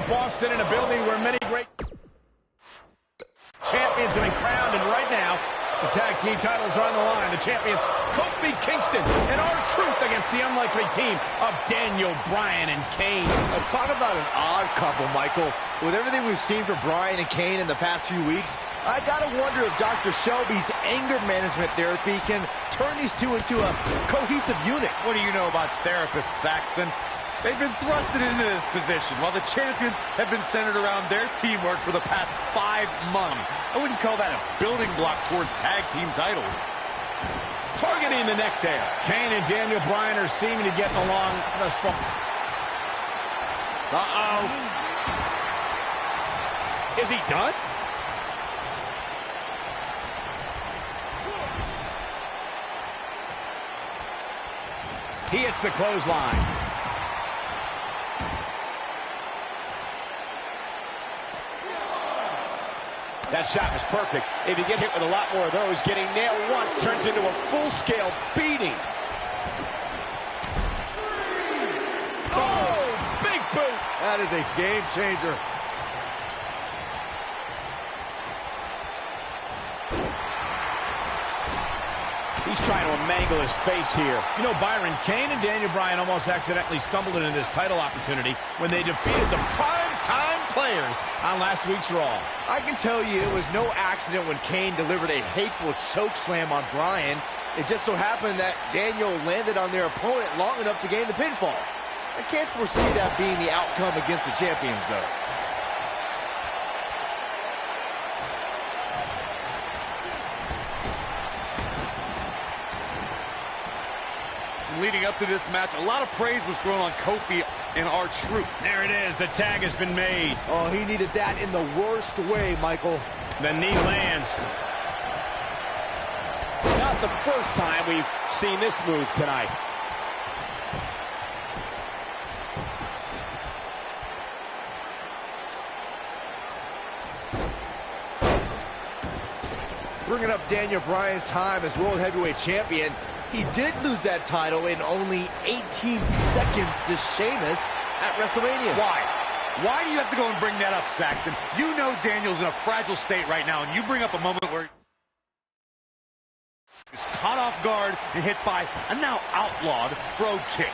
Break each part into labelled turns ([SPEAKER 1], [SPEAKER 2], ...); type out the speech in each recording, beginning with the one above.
[SPEAKER 1] Boston, in a building where many great champions have been crowned, and right now, the tag team titles are on the line. The champions, Kofi Kingston and R-Truth against the unlikely team of Daniel Bryan and Kane.
[SPEAKER 2] Talk about an odd couple, Michael. With everything we've seen from Bryan and Kane in the past few weeks, I gotta wonder if Dr. Shelby's anger management therapy can turn these two into a cohesive unit.
[SPEAKER 3] What do you know about therapists, Saxton? They've been thrusted into this position while the champions have been centered around their teamwork for the past 5 months. I wouldn't call that a building block towards tag team titles.
[SPEAKER 1] Targeting the neck there. Kane and Daniel Bryan are seeming to get along thus far. Uh-oh. Is he done? He hits the clothesline. That shot was perfect. If you get hit with a lot more of those, getting nailed once turns into a full-scale beating. Oh, big boot.
[SPEAKER 2] That is a game changer.
[SPEAKER 1] He's trying to mangle his face here. You know, Byron, Kane and Daniel Bryan almost accidentally stumbled into this title opportunity when they defeated the prime-time players on last week's Raw.
[SPEAKER 2] I can tell you it was no accident when Kane delivered a hateful choke slam on Bryan. It just so happened that Daniel landed on their opponent long enough to gain the pinfall. I can't foresee that being the outcome against the champions, though.
[SPEAKER 3] Leading up to this match, a lot of praise was thrown on Kofi and R-Truth.
[SPEAKER 1] There it is. The tag has been made.
[SPEAKER 2] Oh, he needed that in the worst way, Michael.
[SPEAKER 1] The knee lands. Not the first time we've seen this move tonight.
[SPEAKER 2] Bringing up Daniel Bryan's time as World Heavyweight Champion, he did lose that title in only 18 seconds to Sheamus at WrestleMania.
[SPEAKER 3] Why? Why do you have to go and bring that up, Saxton? You know Daniel's in a fragile state right now, and you bring up a moment where he's caught off guard and hit by a now outlawed brogue kick.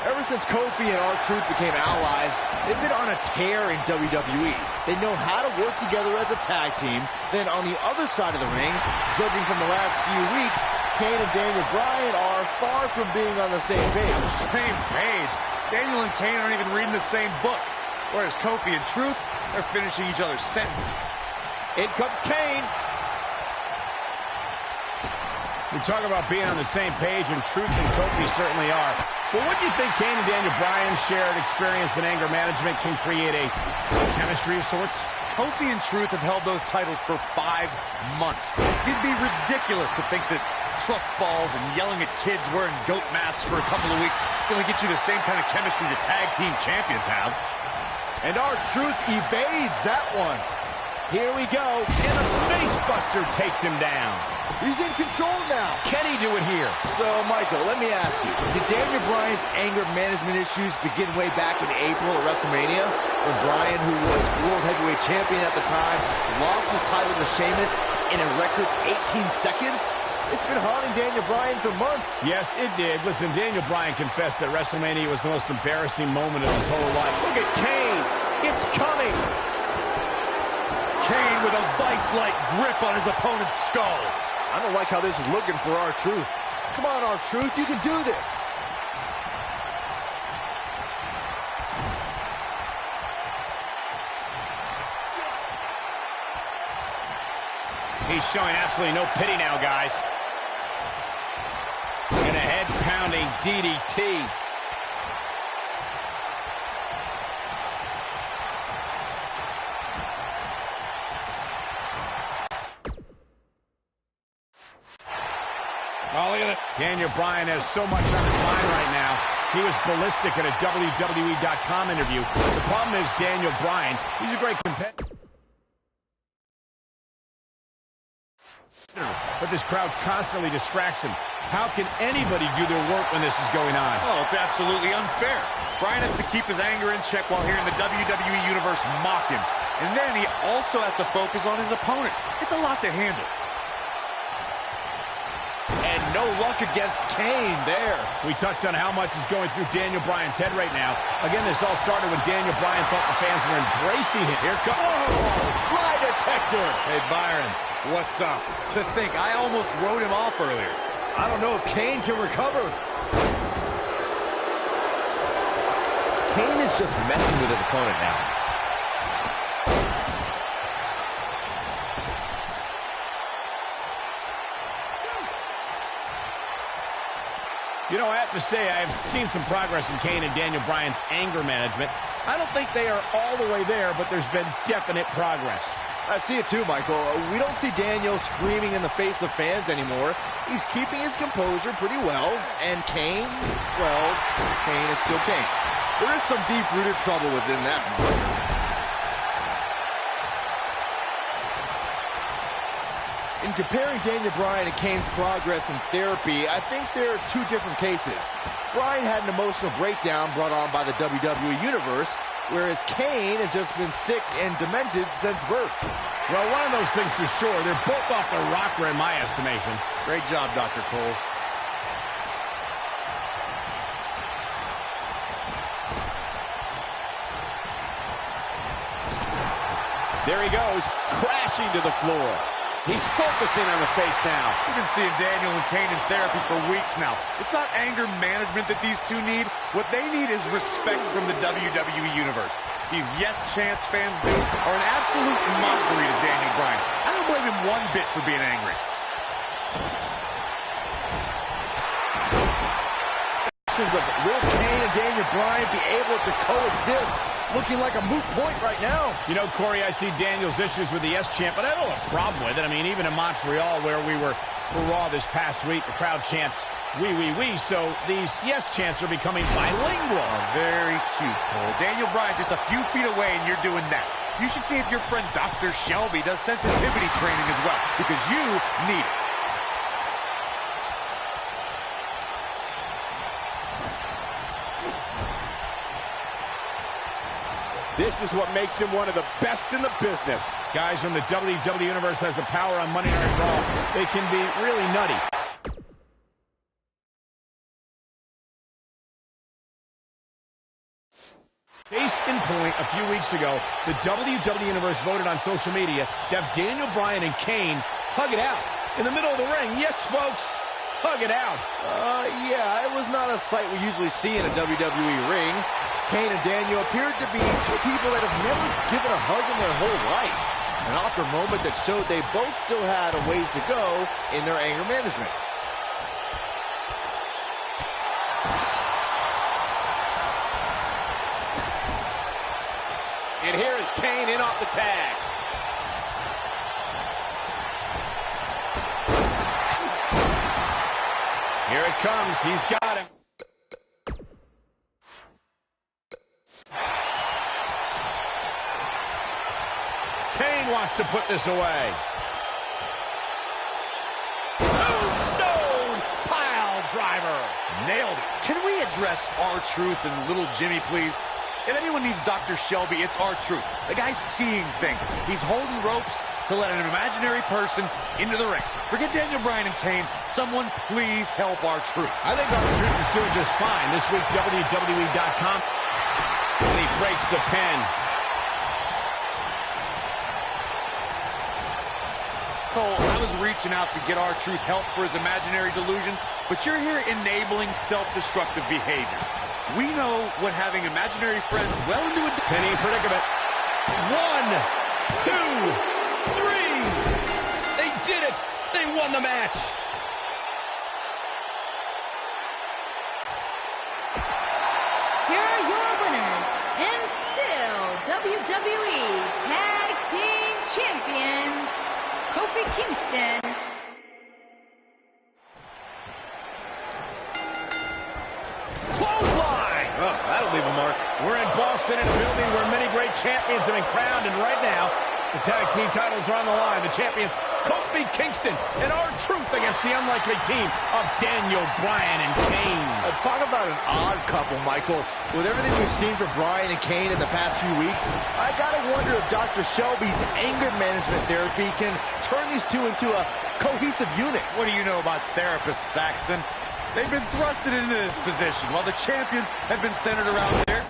[SPEAKER 2] Ever since Kofi and R-Truth became allies, they've been on a tear in WWE. They know how to work together as a tag team. Then on the other side of the ring, judging from the last few weeks, Kane and Daniel Bryan are far from being on the same page.
[SPEAKER 3] Same page? Daniel and Kane aren't even reading the same book. Whereas Kofi and Truth, they're finishing each other's sentences.
[SPEAKER 1] In comes Kane. We talk about being on the same page, and Truth and Kofi certainly are. But what do you think Kane and Daniel Bryan's shared experience in anger management can create a chemistry of sorts?
[SPEAKER 3] Kofi and Truth have held those titles for 5 months. It'd be ridiculous to think that trust falls and yelling at kids wearing goat masks for a couple of weeks is going to get you the same kind of chemistry the tag team champions have.
[SPEAKER 2] And R-Truth evades that one.
[SPEAKER 1] Here we go, and a facebuster takes him down.
[SPEAKER 2] He's in control now.
[SPEAKER 1] Can he do it here?
[SPEAKER 2] So, Michael, let me ask you, did Daniel Bryan's anger management issues begin way back in April at WrestleMania, when Bryan, who was World Heavyweight Champion at the time, lost his title to Sheamus in a record 18 seconds? It's been haunting Daniel Bryan for months.
[SPEAKER 1] Yes, it did. Listen, Daniel Bryan confessed that WrestleMania was the most embarrassing moment of his whole life. Look at Kane. It's coming.
[SPEAKER 3] Kane with a vice-like grip on his opponent's skull.
[SPEAKER 2] I don't like how this is looking for R-Truth. Come on, R-Truth, you can do this.
[SPEAKER 1] He's showing absolutely no pity now, guys. And a head-pounding DDT. Oh, look at it. Daniel Bryan has so much on his mind right now. He was ballistic in a WWE.com interview. The problem is Daniel Bryan, he's a great competitor. But but this crowd constantly distracts him. How can anybody do their work when this is going on?
[SPEAKER 3] Oh, it's absolutely unfair. Bryan has to keep his anger in check while hearing the WWE Universe mock him. And then he also has to focus on his opponent. It's a lot to handle.
[SPEAKER 2] And no luck against Kane there.
[SPEAKER 1] We touched on how much is going through Daniel Bryan's head right now. Again, this all started when Daniel Bryan thought the fans were embracing him. Here comes...
[SPEAKER 2] Oh, lie detector.
[SPEAKER 3] Hey, Byron, what's up? To think, I almost wrote him off earlier.
[SPEAKER 2] I don't know if Kane can recover. Kane is just messing with his opponent now.
[SPEAKER 1] You know, I have to say, I've seen some progress in Kane and Daniel Bryan's anger management. I don't think they are all the way there, but there's been definite progress.
[SPEAKER 2] I see it too, Michael. We don't see Daniel screaming in the face of fans anymore. He's keeping his composure pretty well. And Kane, well, Kane is still Kane. There is some deep-rooted trouble within that monster. In comparing Daniel Bryan and Kane's progress in therapy, I think there are two different cases. Bryan had an emotional breakdown brought on by the WWE Universe, whereas Kane has just been sick and demented since birth.
[SPEAKER 1] Well, one of those things for sure. They're both off the rocker in my estimation.
[SPEAKER 3] Great job, Dr. Cole.
[SPEAKER 1] There he goes, crashing to the floor. He's focusing on the face now.
[SPEAKER 3] We've been seeing Daniel and Kane in therapy for weeks now. It's not anger management that these two need. What they need is respect from the WWE Universe. These yes chants fans do are an absolute mockery to Daniel Bryan. I don't blame him one bit for being angry.
[SPEAKER 2] Will Kane and Daniel Bryan be able to coexist? Looking like a moot point right now.
[SPEAKER 1] You know, Corey, I see Daniel's issues with the yes chant, but I don't have a problem with it. I mean, even in Montreal, where we were for Raw this past week, the crowd chants, "We, we, we," so these yes chants are becoming bilingual.
[SPEAKER 3] Oh, very cute, Cole. Daniel Bryan's just a few feet away, and you're doing that. You should see if your friend Dr. Shelby does sensitivity training as well, because you need it.
[SPEAKER 1] This is what makes him one of the best in the business. Guys from the WWE Universe has the power on Monday Night Raw. They can be really nutty. Case in point, a few weeks ago, the WWE Universe voted on social media to have Daniel Bryan and Kane hug it out in the middle of the ring. Yes, folks, hug it out.
[SPEAKER 2] Yeah, it was not a sight we usually see in a WWE ring. Kane and Daniel appeared to be two people that have never given a hug in their whole life. An awkward moment that showed they both still had a ways to go in their anger management.
[SPEAKER 1] And here is Kane in off the tag. Here it comes. He's got him. Kane wants to put this away. Tombstone pile driver.
[SPEAKER 3] Nailed it. Can we address R-Truth and Little Jimmy, please? If anyone needs Dr. Shelby, it's R-Truth. The guy's seeing things. He's holding ropes to let an imaginary person into the ring. Forget Daniel Bryan and Kane. Someone please help R-Truth.
[SPEAKER 1] I think R-Truth is doing just fine. This week, WWE.com. And he breaks the pin.
[SPEAKER 3] Cole, I was reaching out to get R-Truth help for his imaginary delusion, but you're here enabling self-destructive behavior. We know what having imaginary friends well into a
[SPEAKER 1] penny predicament. 1, 2, 3. They did it. They won the match.
[SPEAKER 4] Here are your winners, and still WWE Tag Team Champions, Kofi Kingston
[SPEAKER 1] clothesline. Oh, that'll leave a mark. We're in Boston in a building where many great champions have been crowned, and right now, The tag team titles are on the line. The champions, Kofi Kingston and R-Truth against the unlikely team of Daniel Bryan and Kane.
[SPEAKER 2] Talk about an odd couple, Michael. With everything we've seen from Bryan and Kane in the past few weeks, I gotta wonder if Dr. Shelby's anger management therapy can turn these two into a cohesive unit.
[SPEAKER 3] What do you know about therapists, Saxton? They've been thrusted into this position while the champions have been centered around there.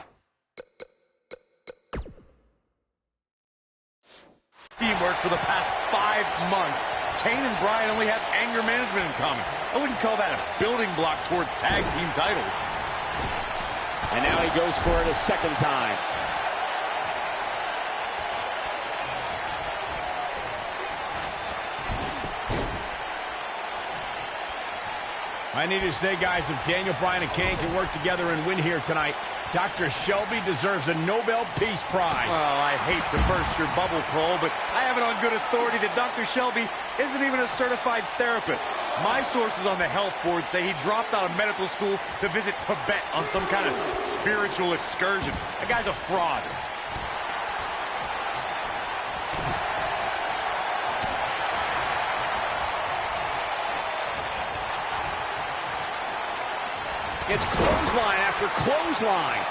[SPEAKER 3] Teamwork for the past 5 months. Kane and Bryan only have anger management in common. I wouldn't call that a building block towards tag team titles.
[SPEAKER 1] And now he goes for it a second time. I need to say, guys, if Daniel Bryan and Kane can work together and win here tonight, Dr. Shelby deserves a Nobel Peace Prize.
[SPEAKER 3] Well, I hate to burst your bubble, Cole, but I have it on good authority that Dr. Shelby isn't even a certified therapist. My sources on the health board say he dropped out of medical school to visit Tibet on some kind of spiritual excursion. That guy's a fraud.
[SPEAKER 1] It's clothesline after clothesline.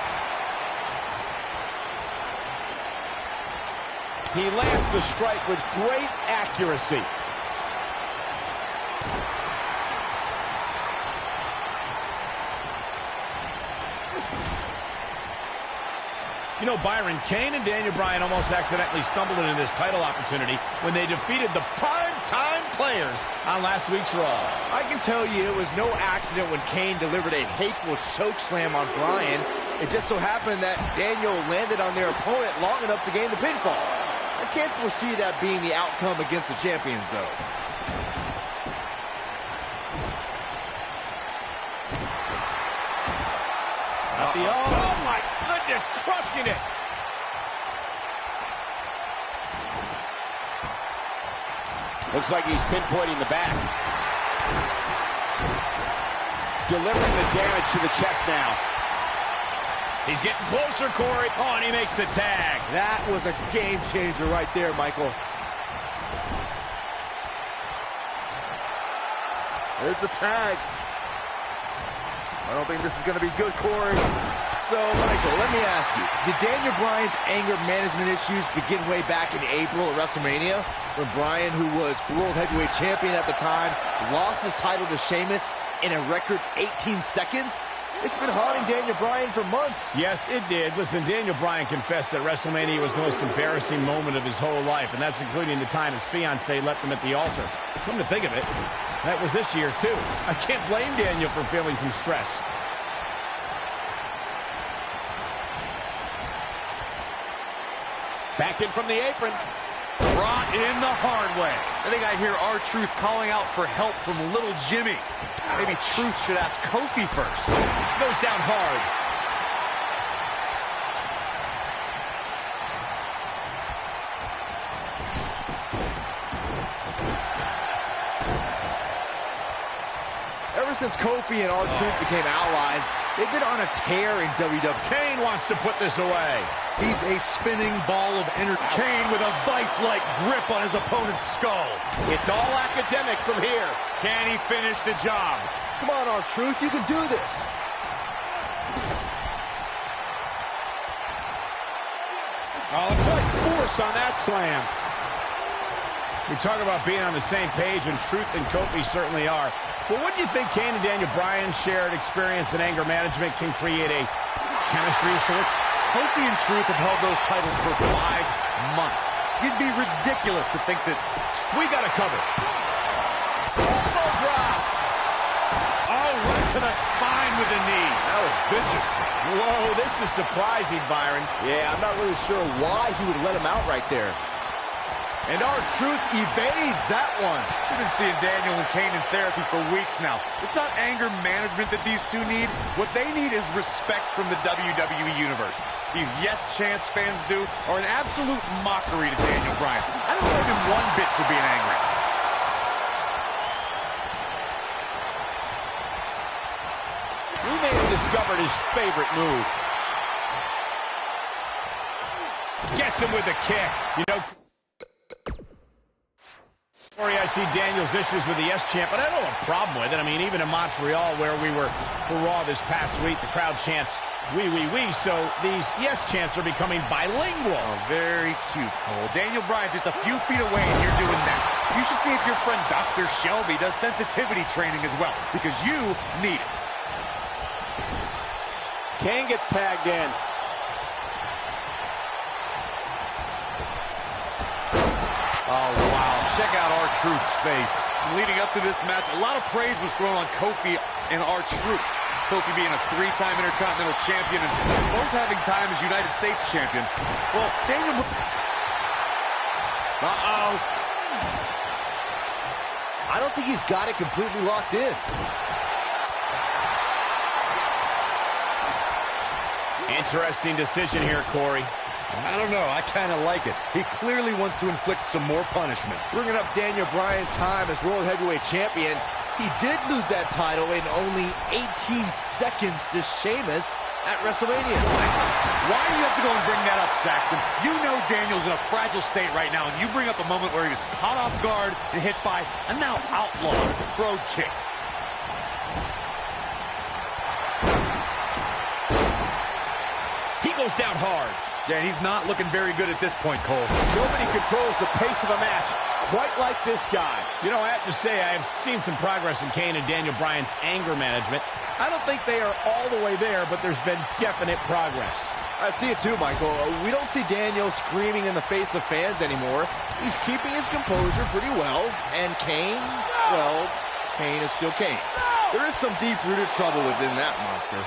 [SPEAKER 1] He lands the strike with great accuracy. You know, Byron, Kane and Daniel Bryan almost accidentally stumbled into this title opportunity when they defeated the prime-time players on last week's Raw.
[SPEAKER 2] I can tell you it was no accident when Kane delivered a hateful chokeslam on Bryan. It just so happened that Daniel landed on their opponent long enough to gain the pinfall. I can't foresee that being the outcome against the champions, though.
[SPEAKER 1] Oh, my goodness, crushing it. Looks like he's pinpointing the back. Delivering the damage to the chest now. He's getting closer, Corey. Oh, and he makes the tag.
[SPEAKER 2] That was a game changer right there, Michael. There's the tag. I don't think this is going to be good, Corey. So, Michael, let me ask you, did Daniel Bryan's anger management issues begin way back in April at WrestleMania, when Bryan, who was World Heavyweight Champion at the time, lost his title to Sheamus in a record 18 seconds? It's been haunting Daniel Bryan for months.
[SPEAKER 1] Yes, it did. Listen, Daniel Bryan confessed that WrestleMania was the most embarrassing moment of his whole life, and that's including the time his fiancée left him at the altar. Come to think of it, that was this year, too. I can't blame Daniel for feeling some stress. Back in from the apron.
[SPEAKER 3] Brought in the hard way. I think I hear R-Truth calling out for help from little Jimmy. Maybe Truth should ask Kofi first.
[SPEAKER 1] Goes down hard.
[SPEAKER 2] Ever since Kofi and R-Truth became allies, they've been on a tear in WWE.
[SPEAKER 1] Kane wants to put this away.
[SPEAKER 3] He's a spinning ball of energy. Kane with a vice-like grip on his opponent's skull.
[SPEAKER 1] It's all academic from here.
[SPEAKER 3] Can he finish the job?
[SPEAKER 2] Come on, R-Truth, you can do this.
[SPEAKER 1] Oh, what force on that slam. We talk about being on the same page, and Truth and Kofi certainly are. But what do you think Kane and Daniel Bryan's shared experience in anger management can create a chemistry of sorts?
[SPEAKER 3] Kofi and Truth have held those titles for 5 months. It'd be ridiculous to think that...
[SPEAKER 1] We got to cover.
[SPEAKER 2] Elbow drop.
[SPEAKER 3] Oh, right to the spine with the knee.
[SPEAKER 2] That was vicious.
[SPEAKER 1] Whoa, this is surprising, Byron.
[SPEAKER 2] Yeah, I'm not really sure why he would let him out right there. And R-Truth evades that one.
[SPEAKER 3] We've been seeing Daniel and Kane in therapy for weeks now. It's not anger management that these two need. What they need is respect from the WWE Universe. These Yes Chance fans do are an absolute mockery to Daniel Bryan. I don't blame him one bit for being angry.
[SPEAKER 1] We may have discovered his favorite move. Gets him with a kick. You know... Corey, I see Daniel's issues with the S-Champ, but I don't have a problem with it. I mean, even in Montreal, where we were for Raw this past week, the crowd chants, "We," so these yes chants are becoming bilingual.
[SPEAKER 3] Oh, very cute, Cole. Daniel Bryan's just a few feet away, and you're doing that. You should see if your friend Dr. Shelby does sensitivity training as well, because you need it.
[SPEAKER 2] Kane gets tagged in.
[SPEAKER 3] Oh, wow. Check out R-Truth's face. Leading up to this match, a lot of praise was thrown on Kofi and R-Truth. Kofi being a three-time Intercontinental Champion and both having time as United States Champion. Well, Daniel... Uh-oh.
[SPEAKER 2] I don't think he's got it completely locked in.
[SPEAKER 1] Interesting decision here, Corey.
[SPEAKER 3] I don't know. I kind of like it. He clearly wants to inflict some more punishment.
[SPEAKER 2] Bringing up Daniel Bryan's time as World Heavyweight Champion, he did lose that title in only 18 seconds to Sheamus at WrestleMania.
[SPEAKER 3] Why do you have to go and bring that up, Saxton? You know Daniel's in a fragile state right now, and you bring up a moment where he was caught off guard and hit by a now outlawed Brogue Kick.
[SPEAKER 1] He goes down hard.
[SPEAKER 3] Yeah, he's not looking very good at this point, Cole.
[SPEAKER 2] Nobody controls the pace of a match quite like this guy.
[SPEAKER 1] You know, I have to say, I've seen some progress in Kane and Daniel Bryan's anger management. I don't think they are all the way there, but there's been definite progress.
[SPEAKER 2] I see it too, Michael. We don't see Daniel screaming in the face of fans anymore. He's keeping his composure pretty well. And Kane, well, Kane is still Kane. There is some deep-rooted trouble within that monster.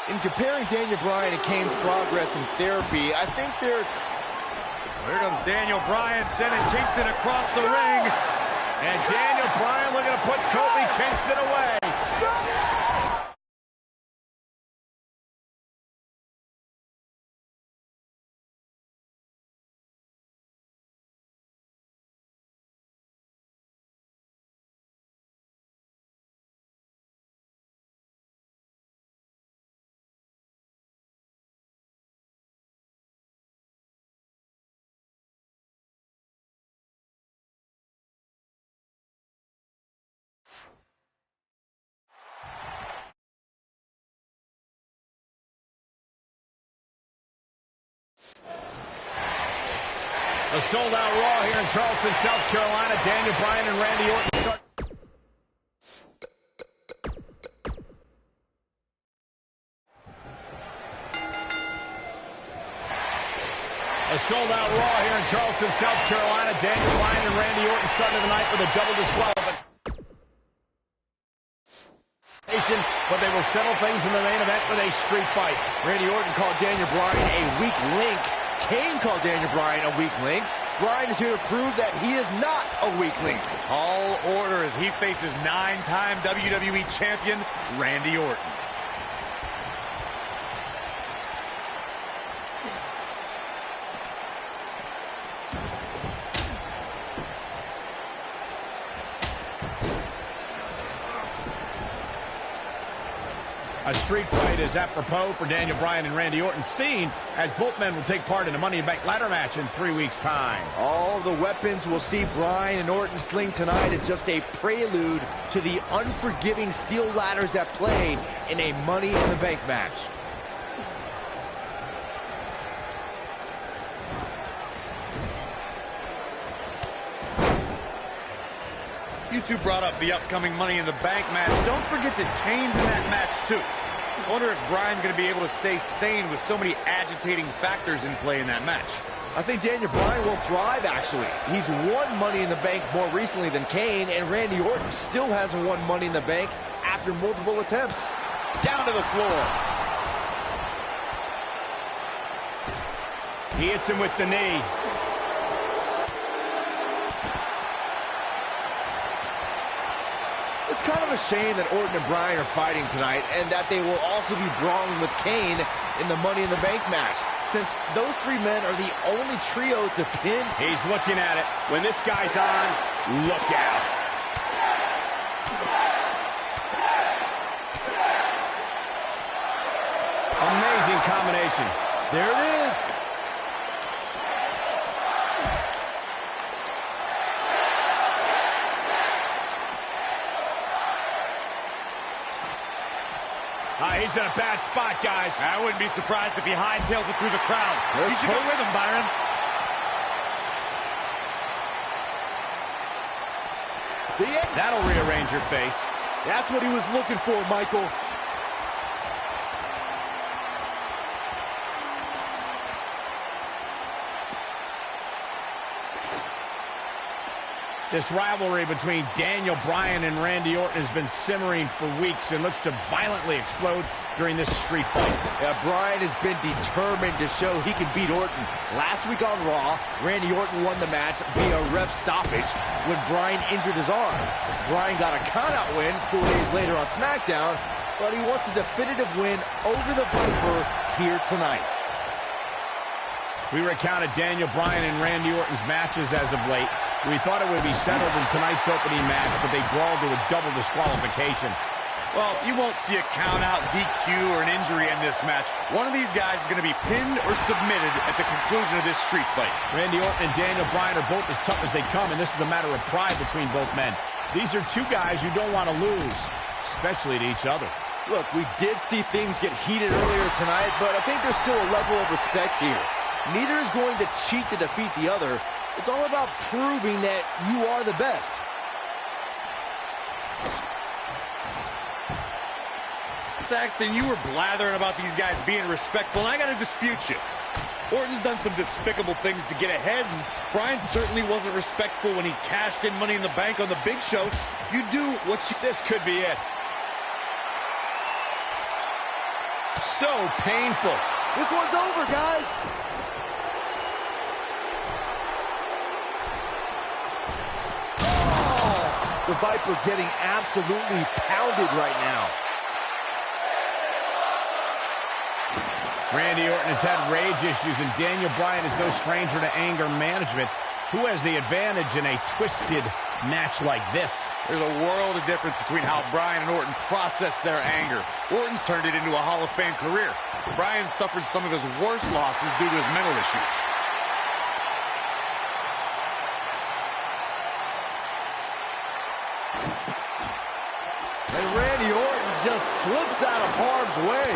[SPEAKER 2] In comparing Daniel Bryan and Kane's progress in therapy, I think they're...
[SPEAKER 3] Here comes Daniel Bryan sending Kingston across the ring.
[SPEAKER 1] And Daniel Bryan looking to put Kofi Kingston away. A sold-out Raw here in Charleston, South Carolina. Daniel Bryan and Randy Orton start. A sold-out Raw here in Charleston, South Carolina. Daniel Bryan and Randy Orton started the night with a double disqualification, but they will settle things in the main event with a street fight.
[SPEAKER 2] Randy Orton called Daniel Bryan a weak link. Kane called Daniel Bryan a weak link. Bryan is here to prove that he is not a weak link.
[SPEAKER 3] Tall order as he faces 9-time WWE Champion Randy Orton.
[SPEAKER 1] A street fight is apropos for Daniel Bryan and Randy Orton, seen as both men will take part in a Money in the Bank ladder match in 3 weeks' time.
[SPEAKER 2] All the weapons we'll see Bryan and Orton sling tonight is just a prelude to the unforgiving steel ladders at play in a Money in the Bank match.
[SPEAKER 3] You two brought up the upcoming Money in the Bank match. Don't forget that Kane's in that match, too. I wonder if Bryan's going to be able to stay sane with so many agitating factors in play in that match.
[SPEAKER 2] I think Daniel Bryan will thrive, actually. He's won Money in the Bank more recently than Kane, and Randy Orton still hasn't won Money in the Bank after multiple attempts. Down to the floor.
[SPEAKER 1] He hits him with the knee.
[SPEAKER 2] It's kind of a shame that Orton and Bryan are fighting tonight and that they will also be brawling with Kane in the Money in the Bank match, since those three men are the only trio to pin.
[SPEAKER 1] He's looking at it. When this guy's on, look out. Amazing combination.
[SPEAKER 2] There it is.
[SPEAKER 1] He's in a bad spot, guys.
[SPEAKER 3] I wouldn't be surprised if he hightails it through the crowd. You should go with him, Byron.
[SPEAKER 1] That'll rearrange your face.
[SPEAKER 2] That's what he was looking for, Michael.
[SPEAKER 1] This rivalry between Daniel Bryan and Randy Orton has been simmering for weeks and looks to violently explode during this street fight.
[SPEAKER 2] Yeah, Bryan has been determined to show he can beat Orton. Last week on Raw, Randy Orton won the match via ref stoppage when Bryan injured his arm. Bryan got a countout win 4 days later on SmackDown, but he wants a definitive win over the Viper here tonight.
[SPEAKER 1] We recounted Daniel Bryan and Randy Orton's matches as of late. We thought it would be settled in tonight's opening match, but they brawled to a double disqualification.
[SPEAKER 3] Well, you won't see a count-out, DQ, or an injury in this match. One of these guys is going to be pinned or submitted at the conclusion of this street fight.
[SPEAKER 1] Randy Orton and Daniel Bryan are both as tough as they come, and this is a matter of pride between both men. These are two guys you don't want to lose, especially to each other.
[SPEAKER 2] Look, we did see things get heated earlier tonight, but I think there's still a level of respect here. Neither is going to cheat to defeat the other. It's all about proving that you are the best.
[SPEAKER 3] Saxton, you were blathering about these guys being respectful, and I got to dispute you. Orton's done some despicable things to get ahead, and Bryan certainly wasn't respectful when he cashed in Money in the Bank on the Big Show. You do what you...
[SPEAKER 1] This could be it. So painful.
[SPEAKER 2] This one's over, guys. The Viper getting absolutely pounded right now.
[SPEAKER 1] Randy Orton has had rage issues, and Daniel Bryan is no stranger to anger management. Who has the advantage in a twisted match like this?
[SPEAKER 3] There's a world of difference between how Bryan and Orton process their anger. Orton's turned it into a Hall of Fame career. Bryan suffered some of his worst losses due to his mental issues.
[SPEAKER 2] And Randy Orton just slips out of harm's way.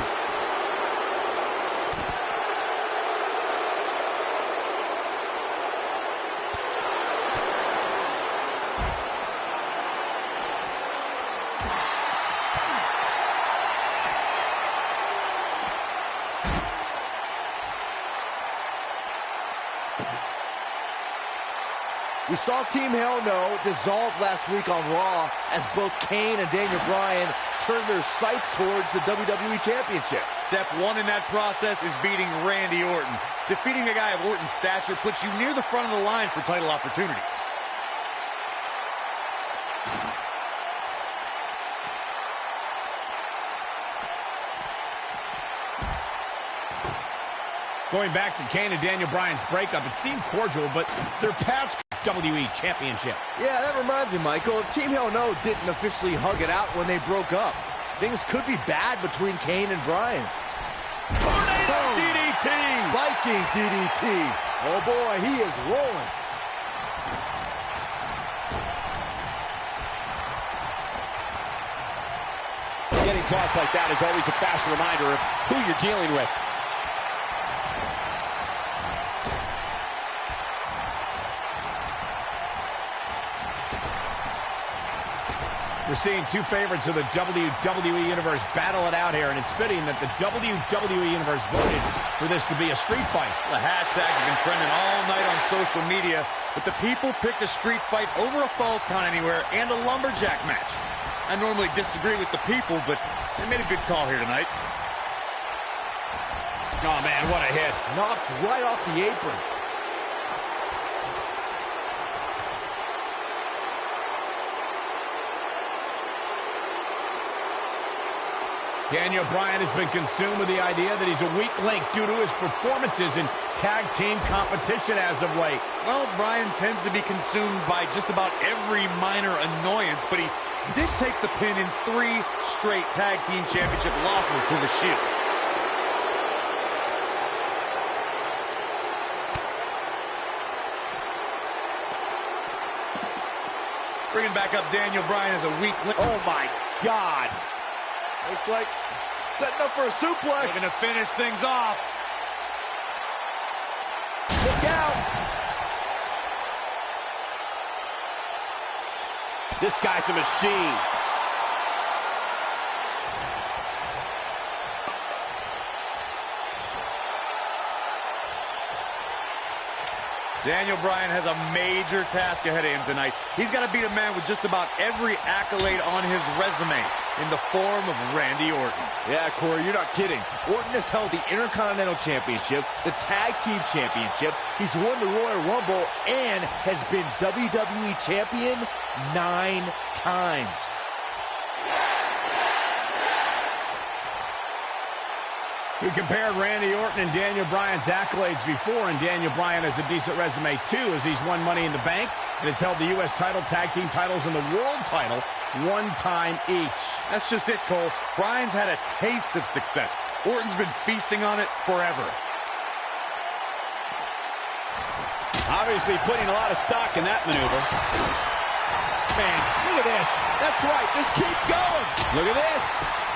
[SPEAKER 2] We saw Team Hell No dissolve last week on Raw as both Kane and Daniel Bryan turned their sights towards the WWE Championship.
[SPEAKER 3] Step one in that process is beating Randy Orton. Defeating a guy of Orton's stature puts you near the front of the line for title opportunities.
[SPEAKER 1] Going back to Kane and Daniel Bryan's breakup, it seemed cordial, but their paths WWE Championship.
[SPEAKER 2] Yeah, that reminds me, Michael. Team Hell No didn't officially hug it out when they broke up. Things could be bad between Kane and Bryan.
[SPEAKER 1] Tornado DDT!
[SPEAKER 2] Viking DDT. Oh boy, he is rolling.
[SPEAKER 1] Getting tossed like that is always a fast reminder of who you're dealing with. We're seeing two favorites of the WWE Universe battle it out here, and it's fitting that the WWE Universe voted for this to be a street fight.
[SPEAKER 3] The hashtags have been trending all night on social media, but the people picked a street fight over a Falls Count Anywhere and a lumberjack match. I normally disagree with the people, but they made a good call here tonight.
[SPEAKER 1] Oh, man, what a hit.
[SPEAKER 2] Knocked right off the apron.
[SPEAKER 1] Daniel Bryan has been consumed with the idea that he's a weak link due to his performances in tag team competition as of late.
[SPEAKER 3] Well, Bryan tends to be consumed by just about every minor annoyance, but he did take the pin in 3 straight tag team championship losses to the Shield. Bringing back up Daniel Bryan as a weak link.
[SPEAKER 1] Oh, my God.
[SPEAKER 2] Looks like setting up for a suplex.
[SPEAKER 3] Looking to finish things off.
[SPEAKER 2] Look out.
[SPEAKER 1] This guy's a machine.
[SPEAKER 3] Daniel Bryan has a major task ahead of him tonight. He's got to beat a man with just about every accolade on his resume in the form of Randy Orton.
[SPEAKER 2] Yeah, Corey, you're not kidding. Orton has held the Intercontinental Championship, the Tag Team Championship. He's won the Royal Rumble and has been WWE Champion 9 times.
[SPEAKER 1] We compared Randy Orton and Daniel Bryan's accolades before, and Daniel Bryan has a decent resume too, as he's won Money in the Bank and has held the U.S. title, tag team titles, and the world title 1 time each.
[SPEAKER 3] That's just it, Cole. Bryan's had a taste of success. Orton's been feasting on it forever.
[SPEAKER 1] Obviously putting a lot of stock in that maneuver. Man, look at this. That's right. Just keep going. Look at this.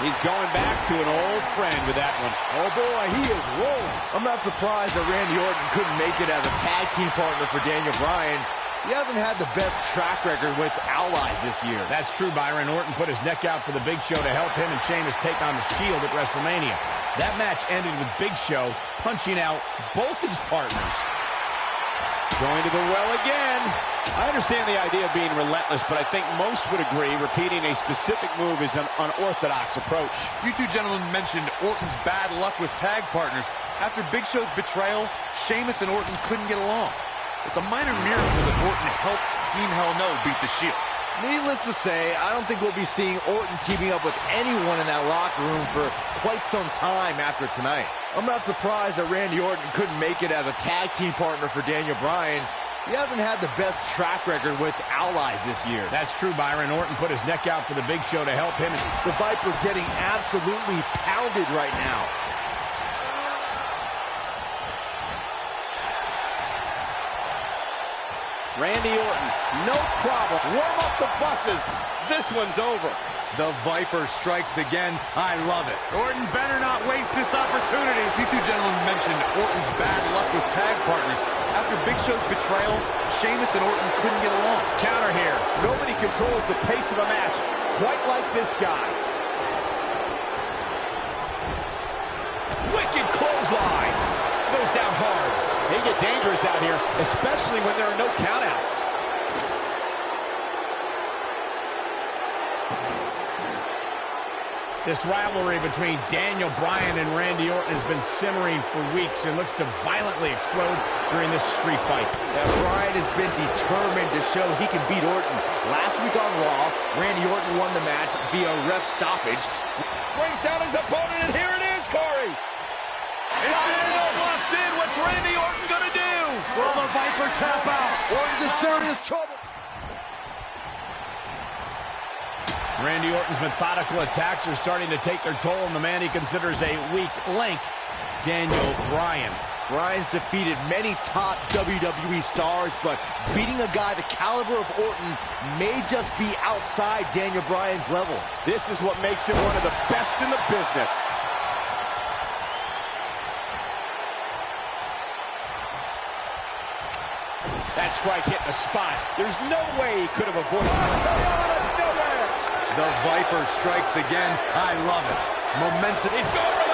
[SPEAKER 1] He's going back to an old friend with that one.
[SPEAKER 2] Oh, boy, he is rolling. I'm not surprised that Randy Orton couldn't make it as a tag team partner for Daniel Bryan. He hasn't had the best track record with allies this year.
[SPEAKER 1] That's true, Byron. Orton put his neck out for the Big Show to help him and Sheamus take on the Shield at WrestleMania. That match ended with Big Show punching out both his partners.
[SPEAKER 5] Going to the well again. I understand the idea of being relentless, but I think most would agree repeating a specific move is an unorthodox approach.
[SPEAKER 3] You two gentlemen mentioned Orton's bad luck with tag partners. After Big Show's betrayal, Sheamus and Orton couldn't get along. It's a minor miracle that Orton helped Team Hell No beat the Shield.
[SPEAKER 2] Needless to say, I don't think we'll be seeing Orton teaming up with anyone in that locker room for quite some time after tonight. I'm not surprised that Randy Orton couldn't make it as a tag team partner for Daniel Bryan. He hasn't had the best track record with allies this year.
[SPEAKER 1] That's true, Byron. Orton put his neck out for the Big Show to help him.
[SPEAKER 2] The Viper getting absolutely pounded right now.
[SPEAKER 5] Randy Orton, no problem. Warm up the buses. This one's over.
[SPEAKER 3] The Viper strikes again. I love it. Orton better not waste this opportunity. You two gentlemen mentioned Orton's bad luck with tag partners. After Big Show's betrayal, Sheamus and Orton couldn't get along.
[SPEAKER 1] Counter here. Nobody controls the pace of a match quite like this guy. Wicked clothesline. Goes down hard.
[SPEAKER 5] They get dangerous out here, especially when there are no countouts.
[SPEAKER 1] This rivalry between Daniel Bryan and Randy Orton has been simmering for weeks and looks to violently explode during this street fight.
[SPEAKER 2] Yeah, Bryan has been determined to show he can beat Orton. Last week on Raw, Randy Orton won the match via ref stoppage.
[SPEAKER 1] Brings down his opponent, and here it is, Corey. Walks in. What's Randy Orton gonna do?
[SPEAKER 3] Will the Viper tap out?
[SPEAKER 2] Orton's in serious trouble.
[SPEAKER 1] Randy Orton's methodical attacks are starting to take their toll on the man he considers a weak link, Daniel Bryan.
[SPEAKER 2] Bryan's defeated many top WWE stars, but beating a guy the caliber of Orton may just be outside Daniel Bryan's level.
[SPEAKER 5] This is what makes him one of the best in the business. That strike hit the spot. There's no way he could have avoided it.
[SPEAKER 3] The Viper strikes again. I love it. Momentum.
[SPEAKER 1] He's going